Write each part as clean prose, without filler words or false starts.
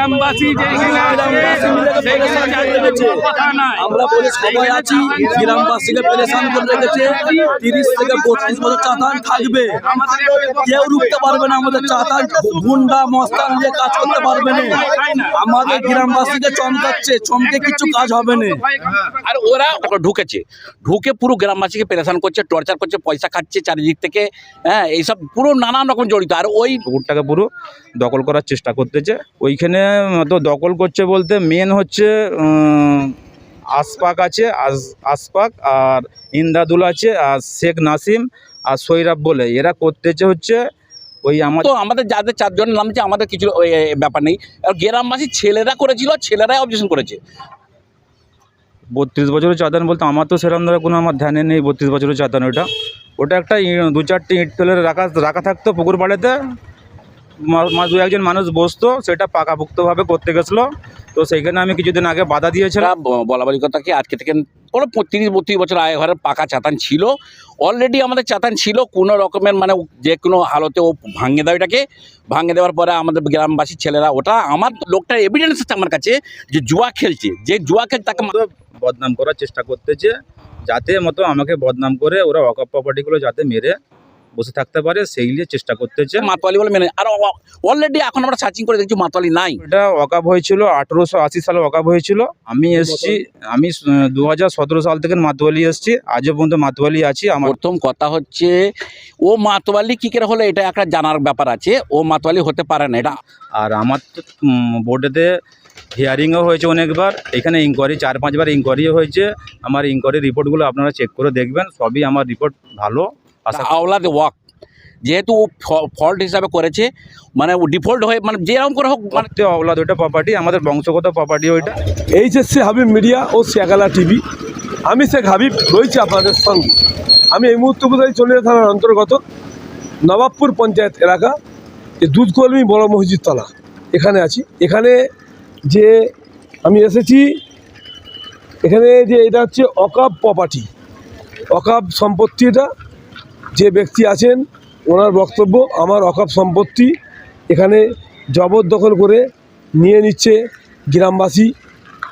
গ্রামবাসী আমরা বলে সবাই আছি, গ্রামবাসীকে পেরেশান করে রেখেছে। 30 থেকে 32 বছর চাতান থাকবে, কেউ রুখতে পারবে না। আমাদের চাতান গুন্ডা মস্তান দিয়ে কাজ করতে পারবে না। আমাদের গ্রামবাসীকে চমকাচ্ছে, চমকে কিছু কাজ হবে না। আর ওরা ঢুকে পুরো গ্রামবাসীকে পেরেশান করছে, টর্চার করছে, পয়সা খাচ্ছে চারিদিক থেকে। হ্যাঁ, এইসব পুরো নানান রকম জড়িত। আর ওই পুকুরটাকে পুরো দখল করার চেষ্টা করতেছে। ওইখানে তো দখল করছে বলতে মেন হচ্ছে আশফাক আছে, আশফাক আর ইন্দাদুল আছে, আর শেখ নাসিম আর সৈরাব বলে এরা করতেছে হচ্ছে ওই আমাদের যাদের 4 জনের নাম আছে, আমাদের কিছু ব্যাপার নেই। আর গ্রামবাসী ছেলেরা করেছিল, ছেলেরাই অবজেকশন করেছে। 32 বছরের চাতান বলতে আমার তো সেরকম ধরে কোনো আমার ধ্যানে নেই। 32 বছরের চাতান ওটা একটা 2-4টি ইট ফেলে রাখা থাকতো পুকুর পাড়েতে, 2-1 মানুষ বসতো, সেটা পাকাপোক্তভাবে করতে গেছিলো। তো সেইখানে আমি কিছুদিন আগে বাধা দিয়েছিলাম। বলাবারি কথা কি, আজকে থেকে 30-32 বছর আগে ঘরের পাকা চাতান ছিল। অলরেডি আমাদের চাতান ছিল, কোনো রকমের মানে যে কোনো হালতে ও ভাঙে দেয়। এটাকে ভাঙে দেওয়ার পরে আমাদের গ্রামবাসীর ছেলেরা, ওটা আমার লোকটার এভিডেন্স আছে আমার কাছে, যে জুয়া খেলছে, যে জুয়া খেলছে তাকে বদনাম করার চেষ্টা করতেছে, যাতে মতো আমাকে বদনাম করে ওরা ওয়াকফ প্রপার্টিগুলো যাতে মেরে বসে থাকতে পারে, সেই নিয়ে চেষ্টা করতেছে। মাতোয়ালি বলে মেনে, আর অলরেডি এখন আমরা সার্চিং করে দেখছি মাতোয়ালি নাই। এটা ওয়াকফ হয়েছিল 1880 সালে ওয়াকফ হয়েছিল। আমি 2017 সাল থেকে মাতোয়ালি এসেছি, আজও পর্যন্ত মাতোয়ালি আছি। আমার প্রথম কথা হচ্ছে ও মাতোয়ালি কী করে হলো, এটা একটা জানার ব্যাপার আছে। ও মাতোয়ালি হতে পারে না এটা। আর আমার তো বোর্ডেতে হিয়ারিংও হয়েছে অনেকবার, এখানে ইনকোয়ারি 4-5 বার ইনকোয়ারিও হয়েছে। আমার ইনকোয়ারি রিপোর্টগুলো আপনারা চেক করে দেখবেন, সবই আমার রিপোর্ট ভালো। আওলাদ ওয়াক যেহেতু ও ফল্ট হিসাবে করেছে, মানে ও ডিফল্ট হয়ে, মানে যেরকম করে হোক, মানে আওলাদ ওইটা প্রপার্টি, আমাদের বংশগত প্রপার্টি ওইটা। এইচএসসি হাবিব মিডিয়া ও শেখালা টিভি, আমি শেখ হাবিব রয়েছি আপনাদের সঙ্গে। আমি এই মুহূর্তে বোধহয় চলিয়া থানার অন্তর্গত নবাবপুর পঞ্চায়েত এলাকা, এই দুধকলমি বড় মসজিদ তলা, এখানে আছি। এখানে যে আমি এসেছি, এখানে যে এটা হচ্ছে ওয়াকফ প্রপার্টি, ওয়াকফ সম্পত্তি। এটা যে ব্যক্তি আছেন ওনার বক্তব্য, আমার ওয়াকফ সম্পত্তি এখানে জবরদখল করে নিয়ে নিচ্ছে গ্রামবাসী,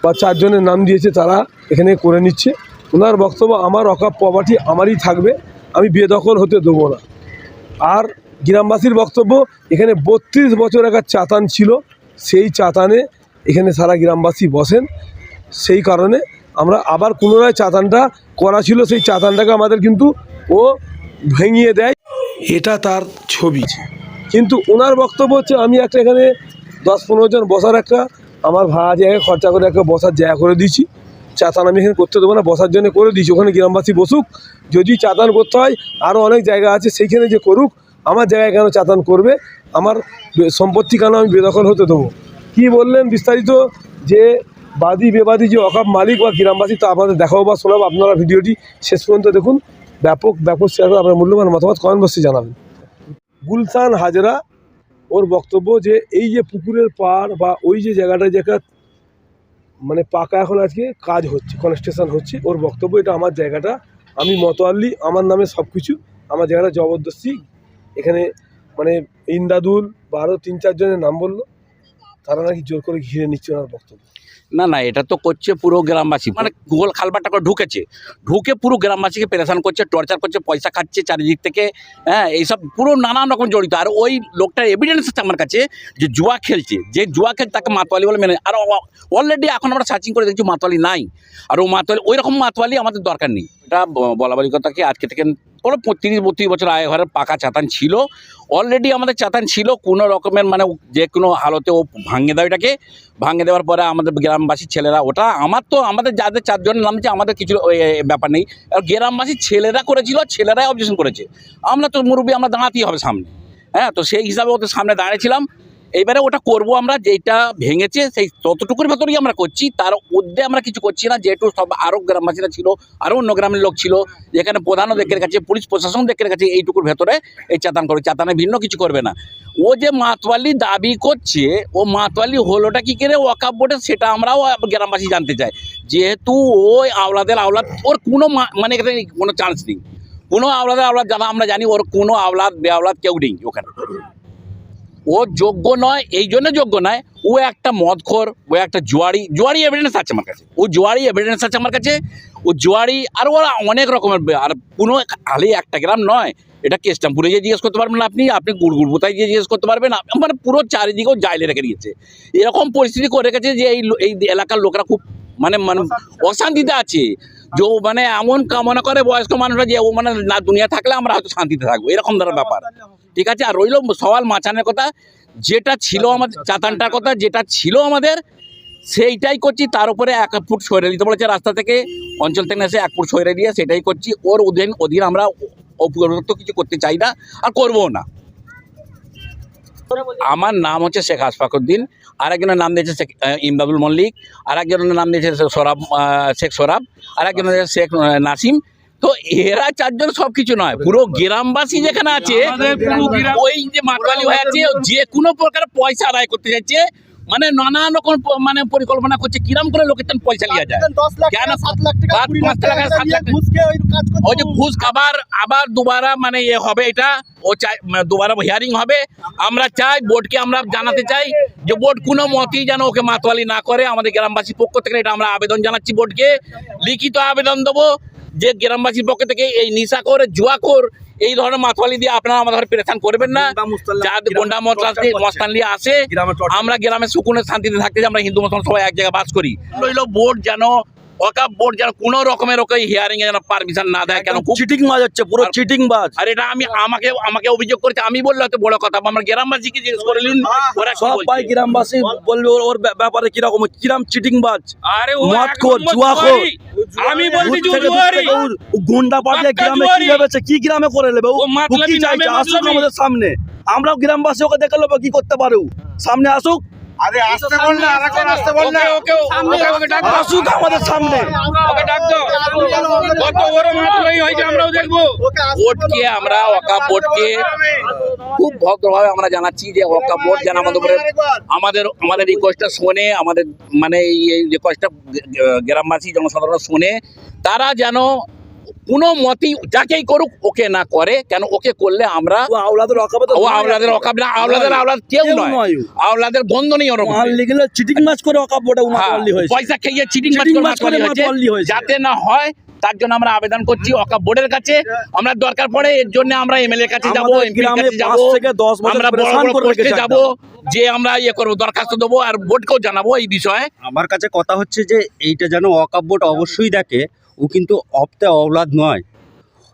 বা 4 জনের নাম দিয়েছে তারা এখানে করে নিচ্ছে। ওনার বক্তব্য, আমার ওয়াকফ প্রপার্টি আমারই থাকবে, আমি বেদখল হতে দেবো না। আর গ্রামবাসীর বক্তব্য, এখানে 32 বছর একটা চাতান ছিল, সেই চাতানে এখানে সারা গ্রামবাসী বসেন। সেই কারণে আমরা আবার পুনরায় চাতানটা করা ছিল, সেই চাতানটাকে আমাদের কিন্তু ও ভেঙিয়ে দেয়। এটা তার ছবি। কিন্তু ওনার বক্তব্য হচ্ছে, আমি একটা এখানে 10-15 জন বসার একটা আমার ভাড়া জায়গায় খরচা করে একটা বসার জায়গা করে দিয়েছি। চাতান আমি এখানে করতে দেবো না, বসার জন্য করে দিয়েছি। ওখানে গ্রামবাসী বসুক, যদি চাতান করতে হয় আরও অনেক জায়গা আছে, সেইখানে যে করুক। আমার জায়গায় কেন চাতান করবে? আমার সম্পত্তি কেন আমি বেদখল হতে দেবো? কি বললেন বিস্তারিত, যে বাদী বেবাদী যে ওয়াকফ মালিক বা গ্রামবাসী, তা আপনাদের দেখাবো বা শোনাবো। আপনারা ভিডিওটি শেষ পর্যন্ত দেখুন, ব্যাপক শেয়ার করে আপনার মূল্যবান মতামত কমেন্ট বক্সে জানাবেন। গুলশান হাজরা, ওর বক্তব্য যে এই যে পুকুরের পাড় বা ওই যে জায়গাটা, যে মানে পাকা এখন আজকে কাজ হচ্ছে, কনস্ট্রাকশন হচ্ছে, ওর বক্তব্য এটা আমার জায়গাটা, আমি মতোয়াল্লি, আমার নামে সব কিছু, আমার জায়গাটা জবরদস্তি। এখানে মানে ইন্দাদুল বা আরও 3-4 জনের নাম বললো, তারা নাকি জোর করে ঘিরে নিচ্ছে ওনার বক্তব্য। না, এটা তো করছে পুরো গ্রামবাসী, মানে গোল খালবারটা করে ঢুকে পুরো গ্রামবাসীকে পেরেশান করছে, টর্চার করছে, পয়সা খাচ্ছে চারিদিক থেকে। হ্যাঁ, এইসব পুরো নানান রকম জড়িত। আর ওই লোকটার এভিডেন্স আছে আমার কাছে, যে জুয়া খেলছে, যে জুয়া খেলছে তাকে মাতোয়ালি বলে মেনে। আর অলরেডি এখন আমরা সার্চিং করে দেখছি মাতোয়ালি নাই। আর ও মাতোয়ালি, ওই রকম মাতোয়ালি আমাদের দরকার নেই। এটা বলাবারি কথা কি, আজকে থেকে 30-32 বছর আগে ঘরের পাকা চাতান ছিল। অলরেডি আমাদের চাতান ছিল, কোনো রকমের মানে যে কোনো হালতে ও ভাঙে দেয়। এটাকে ভাঙে দেওয়ার পরে আমাদের গ্রামবাসীর ছেলেরা, ওটা আমাদের যাদের 4 জনের নাম আছে, আমাদের কিছু ব্যাপার নেই। আর গ্রামবাসীর ছেলেরা করেছিল, ছেলেরাই অবজেকশন করেছে। আমরা তো মুরব্বী, আমরা দাঁড়াতেই হবে সামনে। হ্যাঁ, তো সেই হিসাবে ওদের সামনে দাঁড়িয়েছিলাম। এইবারে ওটা করবো আমরা, যেটা ভেঙেছে সেই ততটুকুর ভেতরেই আমরা করছি, তার উদ্দে আমরা কিছু করছি না। যেহেতু সব আরও গ্রামবাসীরা ছিল, আরও অন্য গ্রামের লোক ছিল, যেখানে প্রধানও দেখে রেখেছে, পুলিশ প্রশাসন দেখে রেখেছে, এইটুকুর ভেতরে এই চাতান করবে, চাতানে ভিন্ন কিছু করবে না। ও যে মাতোয়ালি দাবি করছে, ও মাতোয়ালি হলোটা কী করে ওয়াকফ বোর্ডে, সেটা আমরাও গ্রামবাসী জানতে চাই। যেহেতু ওই আওলাদ, ওর কোনো মানে এখানে কোনো চান্স নেই, কোনো আওলাদ যারা আমরা জানি, ওর কোনো আওলাদ বেআওলাদ কেউ নেই ওখানে। ও যোগ্য নয়, এই জন্য যোগ্য নয়, ও একটা মদখোর, ও একটা জুয়ারি এভিডেন্স আছে আমার কাছে, ও জুয়ারি এভিডেন্স আছে আমার কাছে, ও জুয়ারি। আর ওরা অনেক রকমের, আর কোনো খালি একটা গ্রাম নয়, এটা কেস্টামপুরে গিয়ে জিজ্ঞেস করতে পারবেন আপনি গুড়গুড়বোতায় গিয়ে জিজ্ঞেস করতে পারবেন, মানে পুরো চারিদিকেও জাইলে রেখে দিয়েছে। এরকম পরিস্থিতি করে রেখেছে যে এই এলাকার লোকরা খুব মানে অশান্তিতে আছে। যে মানে এমন কামনা করে বয়স্ক মানুষরা যে ও মানে না দুনিয়া থাকলে আমরা হয়তো শান্তিতে থাকবো, এরকম ধরনের ব্যাপার। ঠিক আছে, আর রইল সওয়াল মাচানের কথা, যেটা ছিল আমাদের চাতানটার কথা, যেটা ছিল আমাদের সেইটাই করছি। তার উপরে 1 ফুট সরে দিতে বলেছে রাস্তা থেকে, অঞ্চল থেকে এসে 1 ফুট সরে দিয়ে সেটাই করছি। ওর অধীন আমরা অপরিবর্তিত কিছু করতে চাই না আর করবো না। আমার নাম হচ্ছে শেখ আশফাকুদ্দিন, আরেকজনের নাম দিয়েছে শেখ ইমদাদুল মল্লিক, আরেকজনের নাম দিয়েছে শেখ সোরাব, আরেকজনের শেখ নাসিম। তো এরা 4 জন সব কিছু নয়, পুরো গ্রামবাসী যেখানে আছে ওই যে মাতোয়ালি হয়ে আছে, যে কোনো প্রকার পয়সা আদায় করতে যাচ্ছে, মানে নানান রকম মানে পরিকল্পনা করছে কিরম করে লোকের পয়সা লিয়া যায়। কেন 5 লাখ টাকা 7 লাখ ওই যে ঘুষ খাবার আবার দুবারা মানে হবে, এটা ও চাই দুবারা হিয়ারিং হবে। আমরা চাই বোর্ডকে আমরা জানাতে চাই যে বোর্ড কোনো মতেই যেন ওকে মাতোয়ালি না করে। আমাদের গ্রামবাসীর পক্ষ থেকে এটা আমরা আবেদন জানাচ্ছি বোর্ডকে, লিখিত আবেদন দেবো যে গ্রামবাসীর পক্ষ থেকে এই নিশাখোর জুয়াখোর এই ধরনের মাতোয়ালি দিয়ে আপনারা আমাদের পেরেশান করবেন না। যাদের গন্ডা মস্তান নিয়ে আসে, আমরা গ্রামে সুকুনে শান্তিতে থাকতে চাই, আমরা হিন্দু মুসলমান সবাই এক জায়গায় বাস করি। রইল বোর্ড যেন ওয়াকফ বোর্ড যেন কোনো রকমের ওকে হিয়ারিং এ যেন পারমিশন না দেয়। কেন খুব চিটিং বাজ হচ্ছে, পুরো চিটিং বাজ। আর এটা আমাকে অভিযোগ করেছে, আমি বললে হয়তো বড় কথা, আমার গ্রামবাসীকে জিজ্ঞেস করে নিন ওরা কি বলছে। সবাই গ্রামবাসী বলবে ওর ব্যাপারে কিরকম কিরাম চিটিং বাজ, আরে ও মদখোর, জুয়াখোর। আমি বলছি গুন্ডা পাঠিয়ে গ্রামে কি ভেবেছে, কি গ্রামে করে নেবে ও কি চাইছে? আসুক আমাদের সামনে, আমরাও গ্রামবাসী ওকে দেখে নেবো কি করতে পারে। সামনে আসুক, আরে আসতে বল না, আরেকজন আসতে বল না। ওকে ডাক দাও, আসুক আমাদের সামনে। ওকে ডাক দাও, কত বড় মাতলাই হয়েছে আমরাও দেখবো। বোর্ডকে আমরা ওয়াকফ বোর্ডকে খুব ভদ্রভাবে আমরা জানাচ্ছি যে ওয়াকফ বোর্ড যেন আমাদের উপরে আমাদের রিকোয়েস্টটা শোনে, আমাদের মানে এই রিকোয়েস্টটা গ্রামবাসী জনসাধারণ শোনে, তারা যেন কোনো মতেই যাকেই করুক ওকে না করে। কেন ওকে করলে আমরা ও আওলাদের অকাবে তো ও আওলাদের অকাব না, আওলাদ কেউ নয়, আওলাদের বন্ধনই ওরকম। মাল লিখলে চিটিং মাছ করে অকাব বোর্ডে মাতোয়ালি হয়েছে, পয়সা খেয়ে চিটিং মাছ করে মাতোয়ালি হয়েছে। যাতে না হয় তার জন্য আমরা আবেদন করছি ওয়াকফ বোর্ডের কাছে। আমরা দরকার পড়ে এর জন্য আমরা এমএলএ এর কাছে যাব, এমপি এর কাছে যাব, আমরা বড় বড় পোস্টে যাব, যে আমরা করব, দরখাস্ত দেবো আর বোর্ডকেও জানাবো এই বিষয়ে। আমার কাছে কথা হচ্ছে যে এইটা যেন ওয়াকফ বোর্ড অবশ্যই দেখে, ও কিন্তু অপ্তে অওলাদ নয়,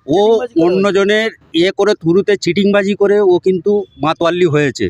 ও অন্যজনের করে থ্রুতে চিটিংবাজি করে ও কিন্তু মাতোয়াল্লি হয়েছে।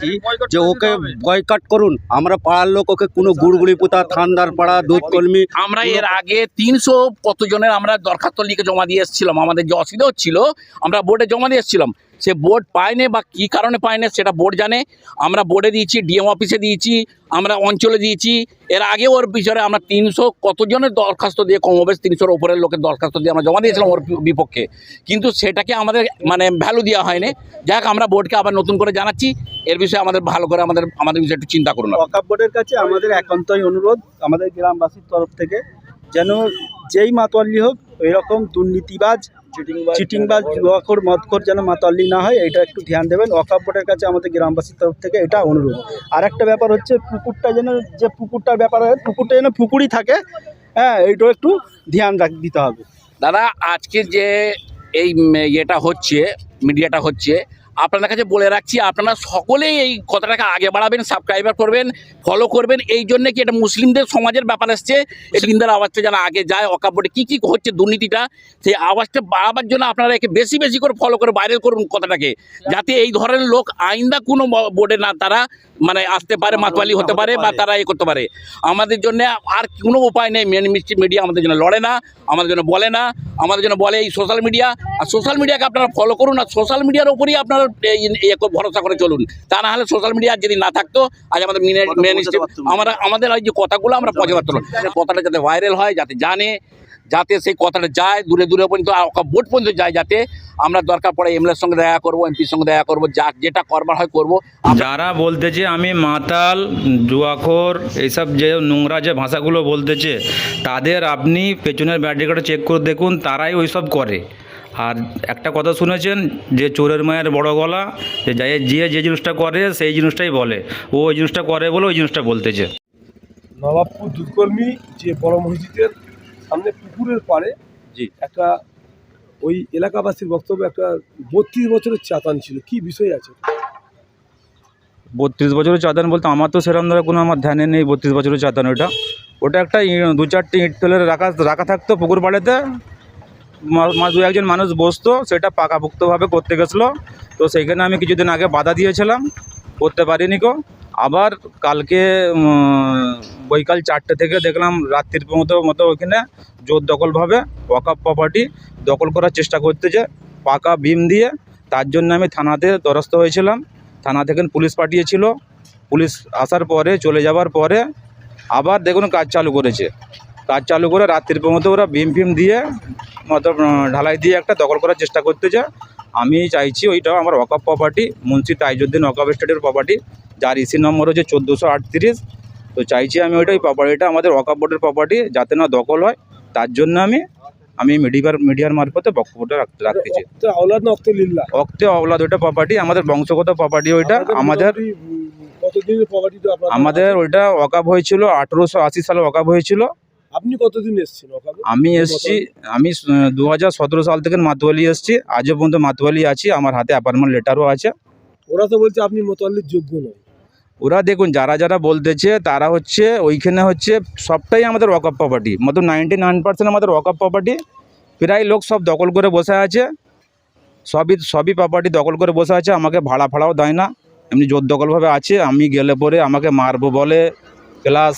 যে ওকে বয়কট করুন, আমরা পাড়ার লোক ওকে কোনো গুড়গুড়ি পোতা, থানদার পাড়া, দুধকর্মী, আমরা এর আগে 300 কতজনের আমরা দরখাস্ত লিখে জমা দিয়ে এসেছিলাম। আমাদের যে অসুবিধা হচ্ছিল আমরা বোর্ডে জমা দিয়ে এসেছিলাম, সে বোর্ড পায়নি বা কী কারণে পায়নি সেটা বোর্ড জানে। আমরা বোর্ডে দিয়েছি, ডিএম অফিসে দিয়েছি, আমরা অঞ্চলে দিয়েছি। এর আগে ওর বিষয়ে আমরা 300 কতজনের দরখাস্ত দিয়ে, কমবেশ 300-র উপরের লোকের দরখাস্ত দিয়ে আমরা জমা দিয়েছিলাম ওর বিপক্ষে, কিন্তু সেটাকে আমাদের মানে ভ্যালু দেওয়া হয়নি। যাক, আমরা বোর্ডকে আবার নতুন করে জানাচ্ছি, এর বিষয়ে আমাদের ভালো করে আমাদের বিষয়ে একটু চিন্তা করুন। ওয়াকফ বোর্ডের কাছে আমাদের একান্তই অনুরোধ, আমাদের গ্রামবাসীর তরফ থেকে, যেন যেই মাতোয়াল্লি হোক এরকম দুর্নীতিবাজ, চিটিংবাজ, জুয়াখোর, মদখোর যেন মাতোয়াল্লি না হয়, এটা একটু ধ্যান দেবেন। ওয়াকফ বোর্ডের কাছে আমাদের গ্রামবাসীর তরফ থেকে এটা অনুরোধ। আর একটা ব্যাপার হচ্ছে পুকুরটা যেন, যে পুকুরটার ব্যাপার হয়, পুকুরটা যেন পুকুরই থাকে, হ্যাঁ, এইটাও একটু ধ্যান দিতে হবে। দাদা, আজকে যে এই ইয়েটা হচ্ছে, মিডিয়াটা হচ্ছে, আপনাদের কাছে বলে রাখছি, আপনারা সকলেই এই কথাটাকে আগে বাড়াবেন, সাবস্ক্রাইবার করবেন, ফলো করবেন। এই জন্য কি এটা মুসলিমদের সমাজের ব্যাপার আসছে, মুসলিমদের আওয়াজটা যেন আগে যায়। ওয়াকফ বোর্ডে কী কী হচ্ছে দুর্নীতিটা, সেই আওয়াজটা বাড়াবার জন্য আপনারা একে বেশি বেশি করে ফলো করে ভাইরাল করুন কথাটাকে, যাতে এই ধরনের লোক আইন্দা কোনো বোর্ডে না তারা মানে আসতে পারে, মাতোয়ালি হতে পারে বা তারা করতে পারে। আমাদের জন্য আর কোনো উপায় নেই। মিডিয়া আমাদের জন্য লড়ে না, আমাদের জন্য বলে না, আমাদের জন্য বলে এই সোশ্যাল মিডিয়া। আর সোশ্যাল মিডিয়াকে আপনারা ফলো করুন, আর সোশ্যাল মিডিয়ার উপরেই আপনারা ভরসা করে চলুন। তা না হলে সোশ্যাল মিডিয়া যদি না থাকতো, আজ আমাদের আমাদের এই যে কথাগুলো আমরা পৌঁছে পারতাম, কথাটা যাতে ভাইরাল হয়, যাতে জানে, যাতে সেই কথাটা যায় দূরে দূরে পর্যন্ত, বোর্ড পর্যন্ত যায়, যাতে আমরা দরকার পড়ে এমএলএর সঙ্গে দেখা করবো, এমপির সঙ্গে দেখা করবো, যেটা করবার হয় করবো। যারা বলতেছে আমি মাতাল, জুয়াখোর, এইসব যে নোংরা যে ভাষাগুলো বলতেছে, তাদের আপনি পেছনের ব্যারিকেডে চেক করে দেখুন, তারাই ওইসব করে। আর একটা কথা শুনেছেন যে চোরের মায়ের বড় গলা, যে যে জিনিসটা করে সেই জিনিসটাই বলে, ও ওই জিনিসটা করে বলে ওই জিনিসটা বলতেছে। নবাবপুর দুধকর্মী যে বড় মসজিদের সামনে পুকুরের পাড়ে জি। একটা ওই এলাকাবাসীর বক্তব্য একটা 32 বছরের চাতান ছিল, কি বিষয় আছে? 32 বছরের চাতান বলতে আমার তো সেরকম ধরে কোনো আমার ধ্যানে নেই 32 বছরের চাতান। ওটা একটা 2-4টি ইট ফেলে রাখা থাকতো পুকুর পাড়েতে, দু একজন মানুষ বসতো, সেটা পাকাপোক্তভাবে করতে গেছিলো। তো সেইখানে আমি কিছুদিন আগে বাধা দিয়েছিলাম, করতে পারিনি কো। আবার কালকে বৈকাল 4টে থেকে দেখলাম রাত্রির মতো ওইখানে জোর দখলভাবে ওয়াকফ প্রপার্টি দখল করার চেষ্টা করতেছে পাকা বিম দিয়ে। তার জন্য আমি থানাতে দ্বারস্থ হয়েছিলাম, থানা থেকে পুলিশ পাঠিয়েছিল। পুলিশ আসার পরে চলে যাওয়ার পরে আবার দেখুন কাজ চালু করেছে, কাজ চালু করে রাত্রির মতো ওরা বিম ফিম দিয়ে মতো ঢালাই দিয়ে একটা দখল করার চেষ্টা করতেছে। আমি চাইছি ওইটাও আমার ওয়াকফ প্রপার্টি, মুন্সি তাইজউদ্দিন ওয়াকফ এস্টেটের প্রপার্টি, যার ইসি নম্বর হচ্ছে 1438। তো চাইছি আমি ওইটাই প্রপার্টিটা আমাদের ওয়াকফ বোর্ডের প্রপার্টি যাতে না দখল হয়, তার জন্য আমি মিডিয়ার মারফতে বক্তব্যটা রাখতেছি। অক্তে আওলাদ ওইটা প্রপার্টি আমাদের বংশগত প্রপার্টি। ওইটা আমাদের ওইটা ওয়াকফ হয়েছিল 1880 সালে ওয়াকফ হয়েছিল। আপনি কতদিন এসেছেন? আমি এসছি, আমি 2017 সাল থেকে মাতোয়ালি এসছি, আজও পর্যন্ত মাতোয়ালি আছি, আমার হাতে অ্যাপয়েন্টমেন্ট লেটারও আছে। ওরা তো বলছে আপনি মোতাল্লির যোগ্য নয়। ওরা দেখুন যারা বলতেছে তারা হচ্ছে ওইখানে হচ্ছে সবটাই আমাদের ওয়াকফ প্রপার্টি, মতো 99% আমাদের ওয়াকফ প্রপার্টি। প্রায় লোক সব দখল করে বসে আছে, সবই প্রপার্টি দখল করে বসে আছে। আমাকে ভাড়াও দেয় না, এমনি জোর দখলভাবে আছে। আমি গেলে পরে আমাকে মারবো বলে, প্লাস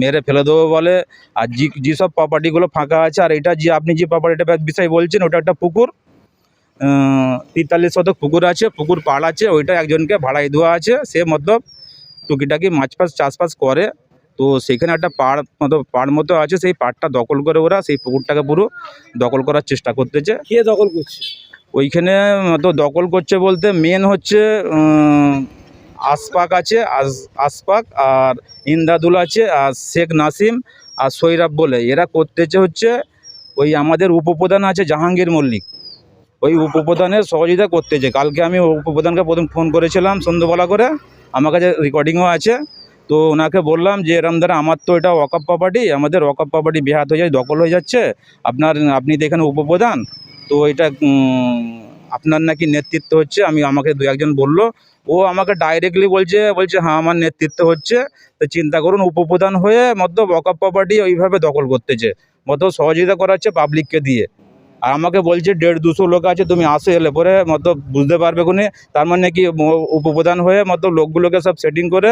মেরে ফেলে দেবো বলে। আর যেসব প্রপার্টিগুলো ফাঁকা আছে, আর এটা যে আপনি যে প্রপার্টিটা বিষয় বলছেন ওটা একটা পুকুর, 43 শতক পুকুর আছে, পুকুর পাড় আছে, ওইটা একজনকে ভাড়ায় দেওয়া আছে। সে মতলব টুকিটাকি মাছ চাষবাস করে। তো সেখানে একটা পাড় মতো আছে, সেই পাড়টা দখল করে ওরা সেই পুকুরটাকে পুরো দখল করার চেষ্টা করতেছে। কে দখল করছে? ওইখানে তো দখল করছে বলতে মেন হচ্ছে আশফাক আছে, আশফাক আর ইন্দাদুল আছে, আর শেখ নাসিম আর সৈরাব বলে। এরা করতেছে হচ্ছে ওই আমাদের উপপ্রধান আছে জাহাঙ্গীর মল্লিক, ওই উপপ্রধানের সহযোগিতা করতেছে। কালকে আমি উপপ্রধানকে প্রথম ফোন করেছিলাম সন্ধ্যাবেলা করে, আমার কাছে রেকর্ডিংও আছে। তো ওনাকে বললাম যে এরম দ্বারা আমার তো এটা ওয়াকফ প্রপার্টি, আমাদের ওয়াকফ প্রপার্টি বেহাত হয়ে যাচ্ছে, দখল হয়ে যাচ্ছে, আপনি তো এখানে উপপ্রধান, তো এটা আপনার নাকি নেতৃত্ব হচ্ছে। আমাকে দু একজন বললো, ও আমাকে ডাইরেক্টলি বলছে হ্যাঁ আমার নেতৃত্ব হচ্ছে। তো চিন্তা করুন, উপপ্রধান হয়ে মতলব ওয়াকফ প্রপার্টি ওইভাবে দখল করতেছে, মতলব সহযোগিতা করাচ্ছে পাবলিককে দিয়ে। আর আমাকে বলছে 150-200 লোক আছে, তুমি আসো, এলে পরে মতলব বুঝতে পারবে কোনে। তার মানে কি উপপ্রধান হয়ে মতলব লোকগুলোকে সব সেটিং করে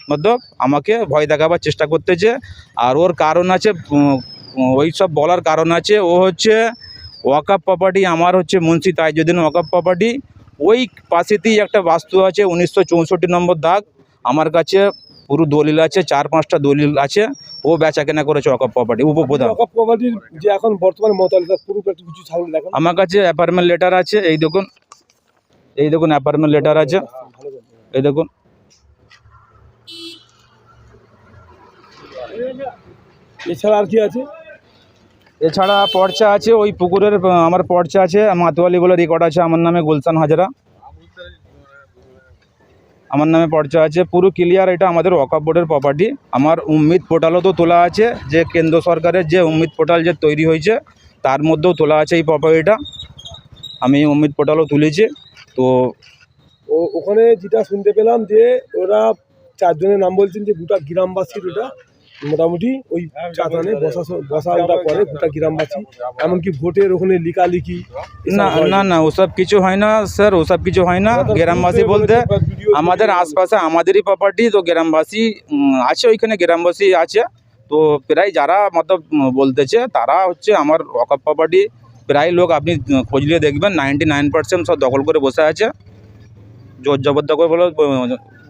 মতলব আমাকে ভয় দেখাবার চেষ্টা করতেছে। আর ওর কারণ আছে, ওই সব বলার কারণ আছে। ও হচ্ছে ওয়াকফ প্রপার্টি আমার হচ্ছে মুন্সি তাইজউদ্দিন ওয়াকফ প্রপার্টি, ওই পাশেতেই একটা বাস্তু আছে 1964 নম্বর দাগ। আমার কাছে পুরো দলিল আছে, 4-5টা দলিল আছে। ও বেচা কেনা করেছে ওয়াকফ প্রপার্টি, উপপ্রধান। ওয়াকফ প্রপার্টির যে এখন বর্তমানে মোতালিকা পুরো কিছু ছাড়ুন দেখুন। আমার কাছে অ্যাপয়েন্টমেন্ট লেটার আছে, এই দেখুন অ্যাপয়েন্টমেন্ট লেটার আছে, এই দেখুন। এছাড়া আর কি আছে? এছাড়া পর্চা আছে, ওই পুকুরের আমার পর্চা আছে, মাতোয়ালি বলে রেকর্ড আছে আমার নামে, গুলশান হাজরা আমার নামে পর্চা আছে, পুরো ক্লিয়ার। এটা আমাদের ওয়াকফ বোর্ডের প্রপার্টি। আমার উম্মিদ পোর্টালও তো তোলা আছে, যে কেন্দ্র সরকারের যে উম্মিদ পোর্টাল যে তৈরি হয়েছে তার মধ্যেও তোলা আছে এই প্রপার্টিটা। আমি উম্মিদ পোর্টালও তুলেছি। তো ওখানে যেটা শুনতে পেলাম যে ওরা 4 জনের নাম বলছেন, যে গোটা গ্রামবাসীর ওটা মোটামুটি ওই চাতানে বসা ওটা করে গোটা গ্রামবাসী, এমনকি ভোটের ওখানে লিখালিখি। না ওসব কিছু হয় না স্যার, ওসব কিছু হয় না। গ্রামবাসী বলতে আমাদের আশপাশে আমাদেরই প্রপার্টি, তো গ্রামবাসী আছে, ওইখানে গ্রামবাসী আছে। তো প্রায় যারা মতলব বলতেছে তারা হচ্ছে আমার ওয়াকফ প্রপার্টি। প্রায় লোক আপনি খুঁজলে দেখবেন 99% সব দখল করে বসে আছে, জোর জবরদখল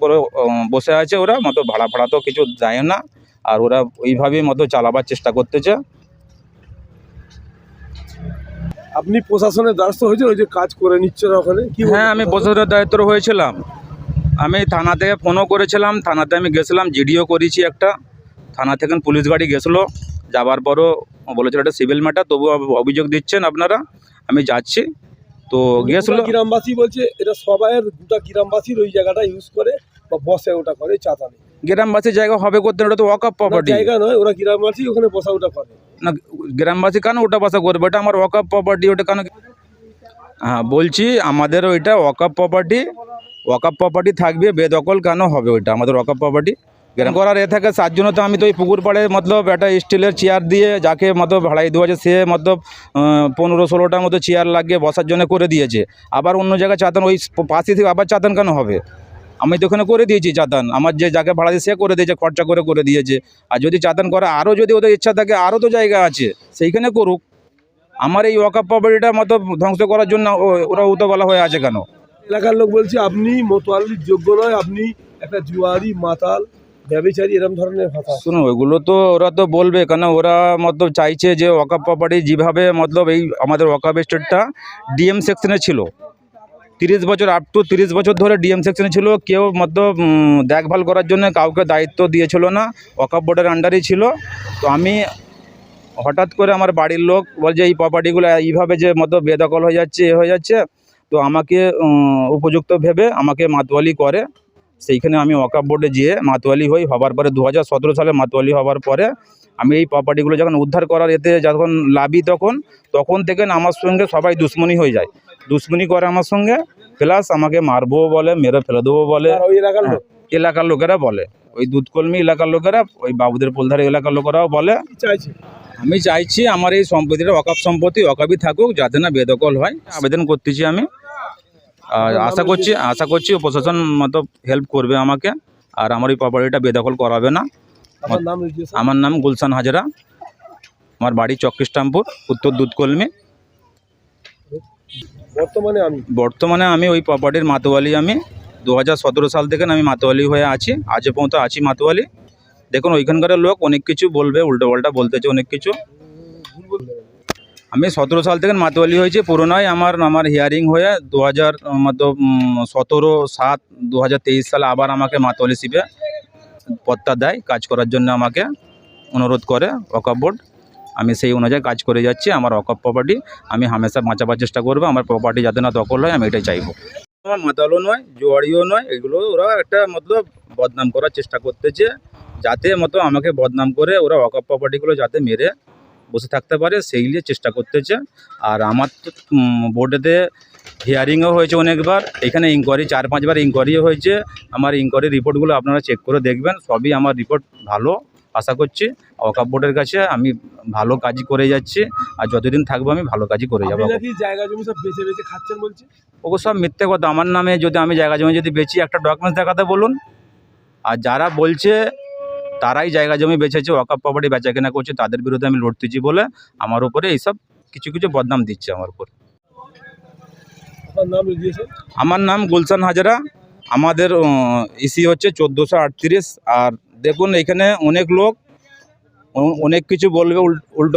বলে বসে আছে ওরা। মতো ভাড়া তো কিছু দেয় না, আর ওরা ওইভাবেই মতো চালাবার চেষ্টা করতেছে। আপনি প্রশাসনের দ্বারস্থ হয়েছে ওই যে কাজ করে নিচ্ছে না ওখানে? হ্যাঁ, আমি প্রশাসনের দায়িত্ব হয়েছিলাম। আমি থানা থেকে ফোনও করেছিলাম, থানাতে আমি গেছিলাম, জিডিও করেছি একটা। থানা থেকে পুলিশ গাড়ি গেছিলো, যাবার পরও বলেছিল এটা সিভিল ম্যাটার, তবুও অভিযোগ দিচ্ছেন আপনারা। আমি যাচ্ছি। তো গিয়েছিল গোটা গ্রামবাসী বলছে এটা সবাইয়ের, গোটা গ্রামবাসীর ওই জায়গাটা ইউজ করে বা বসে ওটা করে, চাঁদা নেই। গ্রামবাসী জায়গা হবে করতে, ওটা তো ওয়াকফ না, প্রপার্টি। জায়গা নয়, ওরা গ্রামবাসী ওখানে বসা ওটা করে। না, গ্রামবাসী কেন ওটা বাসা করবে? এটা আমার ওয়াকফ প্রপার্টি, ওটা কেন? হ্যাঁ বলছি, আমাদের ওইটা ওয়াকফ প্রপার্টি থাকবে, বেদখল কেন হবে? ওইটা আমাদের ওয়াকফ প্রপার্টি। গ্রাম করার থাকে 7 জন, তো আমি তো ওই পুকুর পাড়ে মতলব একটা স্টিলের চেয়ার দিয়ে যাকে মতলব ভাড়াই দেওয়া আছে, সে মতলব 15-16টার মতো চেয়ার লাগিয়ে বসার জন্য করে দিয়েছে। আবার অন্য জায়গায় চাতান ওই পাশে থেকে আবার চাতান কেন হবে? আমি তো ওখানে করে দিয়েছি চাতান, আমার যে যাকে ভাড়া দিয়ে সে করে দিয়েছে, খরচা করে দিয়েছে। আর যদি চাতান করে আরও যদি ওদের ইচ্ছা থাকে, আরও তো জায়গা আছে, সেইখানে করুক। আমার এই ওয়াকফ প্রপার্টিটা মতো ধ্বংস করার জন্য ওরা উতবলা হয়ে আছে কেন? এলাকার লোক বলছে আপনি মোতোয়াল্লির যোগ্য নয়, আপনি একটা জুয়ারি, মাতাল, ব্যভিচারী, এরকম ধরনের ভাষা। শুনুন, ওইগুলো তো ওরা তো বলবে, কেন ওরা মতলব চাইছে যে ওয়াকফ প্রপার্টি যেভাবে মতলব এই আমাদের ওয়াকফ এস্টেটটা ডিএম সেকশনে ছিল 30 বছর, আপ টু 30 বছর ধরে ডিএম সেকশনে ছিল। কেউ মতলব দেখভাল করার জন্য কাউকে দায়িত্ব দিয়েছিল না, ওয়াকফ বোর্ডের আন্ডারেই ছিল। তো আমি হঠাৎ করে আমার বাড়ির লোক বলছে এই প্রপার্টিগুলো এইভাবে যে মতলব বেদখল হয়ে যাচ্ছে, হয়ে যাচ্ছে, তো আমাকে উপযুক্ত ভেবে আমাকে মাতোয়ালি করে। সেইখানে আমি ওয়াকফ বোর্ডে যেয়ে মাতোয়ালি হবার পরে 2017 সালে মাতোয়ালি হবার পরে আমি এই প্রপার্টিগুলো যখন উদ্ধার করার এতে যখন লাভি, তখন থেকে আমার সঙ্গে সবাই দুশ্মনী হয়ে যায়, দুশ্মনী করে আমার সঙ্গে, প্লাস আমাকে মারবো বলে, মেরে ফেলে দেবো বলে। আর ওই এলাকার লোক এলাকার লোকেরা বলে, ওই দুধকলমি এলাকার লোকেরা, ওই বাবুদের পোলধারে এলাকার লোকেরাও বলে। চাইছে। আমি চাইছি আমার এই সম্পত্তিটা ওয়াকফ সম্পত্তি ওয়াকফই থাকুক, যাতে না বেদখল হয়। আবেদন করতেছি আমি, আর আশা করছি প্রশাসন মতো হেল্প করবে আমাকে, আর আমার এই প্রপার্টিটা বেদখল করাবে না। আপনার নাম রেজিস্ট্রেশন? আমার নাম গুলশান হাজরা, আমার বাড়ি চক্রিস্টামপুর, উত্তর দুধকলমি। বর্তমানে আমি ওই প্রপার্টির মাতোয়ালি। আমি 2017 সাল থেকে আমি মাতোয়ালি হয়ে আছি, আজ পর্যন্ত আছি মাতোয়ালি। দেখুন, ওইখানকার লোক অনেক কিছু বলবে, উল্টোপাল্টা বলতেছে অনেক কিছু। আমি 17 সাল থেকে মাতোয়ালি হয়েছি, পুরোনায় আমার হিয়ারিং হয়ে 2017/7/2023 সালে আবার আমাকে মাতোয়ালি শিপে পত্তা দেয় কাজ করার জন্য, আমাকে অনুরোধ করে ওয়াকফ বোর্ড। আমি সেই অনুযায়ী কাজ করে যাচ্ছি। আমার ওয়াকফ প্রপার্টি আমি হামেশা বাঁচাবার চেষ্টা করবো, আমার প্রপার্টি যাতে না দখল হয়, আমি এটাই চাইবো। আমার মাতালও নয়, জোয়ারিও নয়, এগুলো ওরা একটা মতলব বদনাম করার চেষ্টা করতেছে, যাতে মতো আমাকে বদনাম করে ওরা ওয়াকফ প্রপার্টিগুলো যাতে মেরে বসে থাকতে পারে, সেই নিয়ে চেষ্টা করতেছে। আর আমার তো বোর্ডেতে হিয়ারিংও হয়েছে অনেকবার, এখানে ইনকোয়ারি 4-5 বার ইনকোয়ারিও হয়েছে। আমার ইনকোয়ারি রিপোর্টগুলো আপনারা চেক করে দেখবেন, সবই আমার রিপোর্ট ভালো। আশা করছি ওয়াকফ বোর্ডের কাছে আমি ভালো কাজই করে যাচ্ছি, আর যতদিন থাকবো আমি ভালো কাজই করে যাবো। আপনি নাকি জায়গা জমি সব বেচে বেচে খাচ্ছেন বলছে? ওগুলো সব মিথ্যে কথা। আমার নামে যদি আমি জায়গা জমি যদি বেচি, একটা ডকুমেন্টস দেখাতে বলুন। আর যারা বলছে তারাই জায়গা জমি বেচেছে, ওয়াকফ প্রপার্টি বেচা কেনা করছে, তাদের বিরুদ্ধে আমি লড়তেছি বলে আমার উপরে এইসব কিছু বদনাম দিচ্ছে আমার উপর। আপনার নাম রেজিস্ট্রেশন? আমার নাম গুলশান হাজরা, আমাদের ইসি হচ্ছে 1438। আর দেখুন, এখানে অনেক লোক অনেক কিছু বলবে, উল্টো